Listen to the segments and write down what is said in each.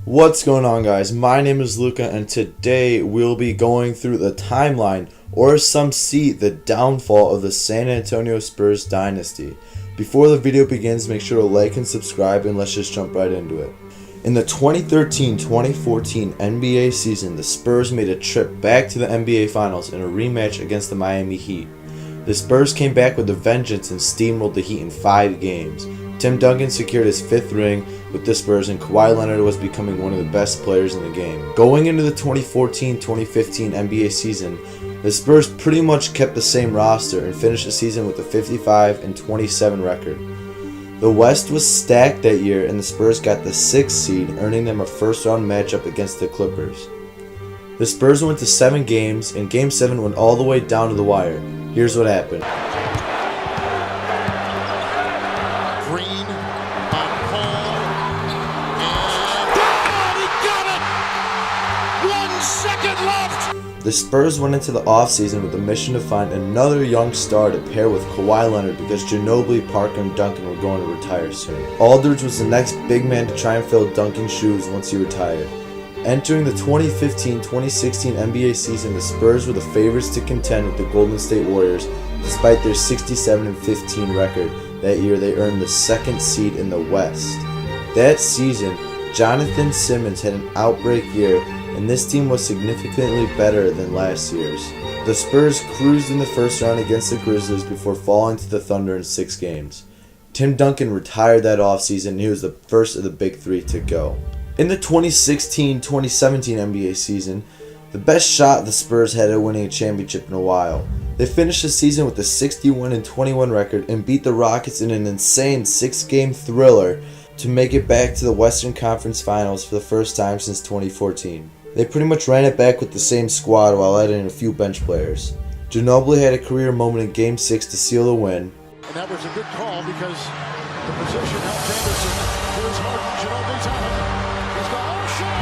What's going on, guys? My name is Luca, and today we'll be going through the timeline, or some see the downfall of the San Antonio Spurs dynasty. Before the video begins, make sure to like and subscribe, and let's just jump right into it. In the 2013-2014 NBA season, the Spurs made a trip back to the NBA Finals in a rematch against the Miami Heat. The Spurs came back with a vengeance and steamrolled the Heat in 5 games. Tim Duncan secured his 5th ring with the Spurs, and Kawhi Leonard was becoming one of the best players in the game. Going into the 2014-2015 NBA season, the Spurs pretty much kept the same roster and finished the season with a 55-27 record. The West was stacked that year, and the Spurs got the 6th seed, earning them a first-round matchup against the Clippers. The Spurs went to 7 games, and Game 7 went all the way down to the wire. Here's what happened. Green on Paul, and he got it! 1 second left! The Spurs went into the offseason with a mission to find another young star to pair with Kawhi Leonard because Ginobili, Parker, and Duncan were going to retire soon. Aldridge was the next big man to try and fill Duncan's shoes once he retired. Entering the 2015-2016 NBA season, the Spurs were the favorites to contend with the Golden State Warriors. Despite their 67-15 record that year, they earned the 2nd seed in the West. That season, Jonathan Simmons had an outbreak year, and this team was significantly better than last year's. The Spurs cruised in the first round against the Grizzlies before falling to the Thunder in 6 games. Tim Duncan retired that offseason, and he was the first of the Big Three to go. In the 2016-2017 NBA season, the best shot the Spurs had at winning a championship in a while. They finished the season with a 61-21 record and beat the Rockets in an insane 6-game thriller to make it back to the Western Conference Finals for the first time since 2014. They pretty much ran it back with the same squad while adding a few bench players. Ginobili had a career moment in Game 6 to seal the win. And that was a good call because the position helped Anderson. Here's Harden, Ginobili's on him. He's got all shot.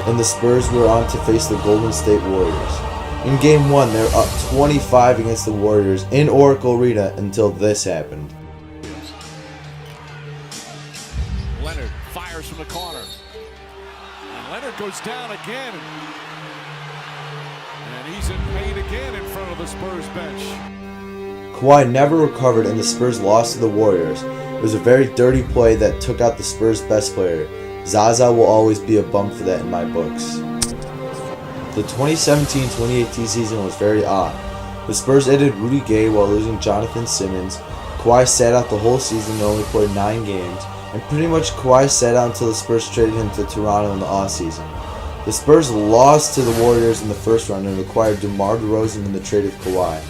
And the Spurs were on to face the Golden State Warriors. In Game 1, they were up 25 against the Warriors in Oracle Arena until this happened. Leonard fires from the corner. And Leonard goes down again. And he's in pain again in front of the Spurs bench. Kawhi never recovered, and the Spurs lost to the Warriors. It was a very dirty play that took out the Spurs' best player. Zaza will always be a bum for that in my books. The 2017-2018 season was very odd. The Spurs added Rudy Gay while losing Jonathan Simmons. Kawhi sat out the whole season and only played 9 games. And pretty much Kawhi sat out until the Spurs traded him to Toronto in the offseason. The Spurs lost to the Warriors in the first round and acquired DeMar DeRozan in the trade with Kawhi.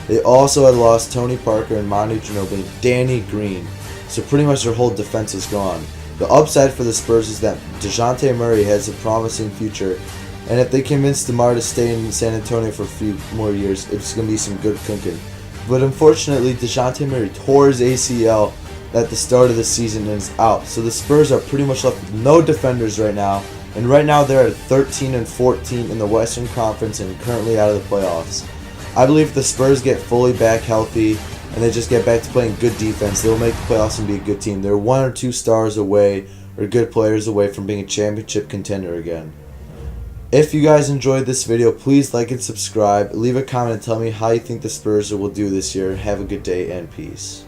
They also had lost Tony Parker and Manu Ginobili and Danny Green, so pretty much their whole defense is gone. The upside for the Spurs is that DeJounte Murray has a promising future, and if they convince DeMar to stay in San Antonio for a few more years, it's going to be some good cooking. But unfortunately, DeJounte Murray tore his ACL at the start of the season and is out, so the Spurs are pretty much left with no defenders right now, and right now they're at 13-14 in the Western Conference and currently out of the playoffs. I believe if the Spurs get fully back healthy and they just get back to playing good defense, they'll make the playoffs and be a good team. They're 1 or 2 stars away, or good players away, from being a championship contender again. If you guys enjoyed this video, please like and subscribe. Leave a comment and tell me how you think the Spurs will do this year. Have a good day and peace.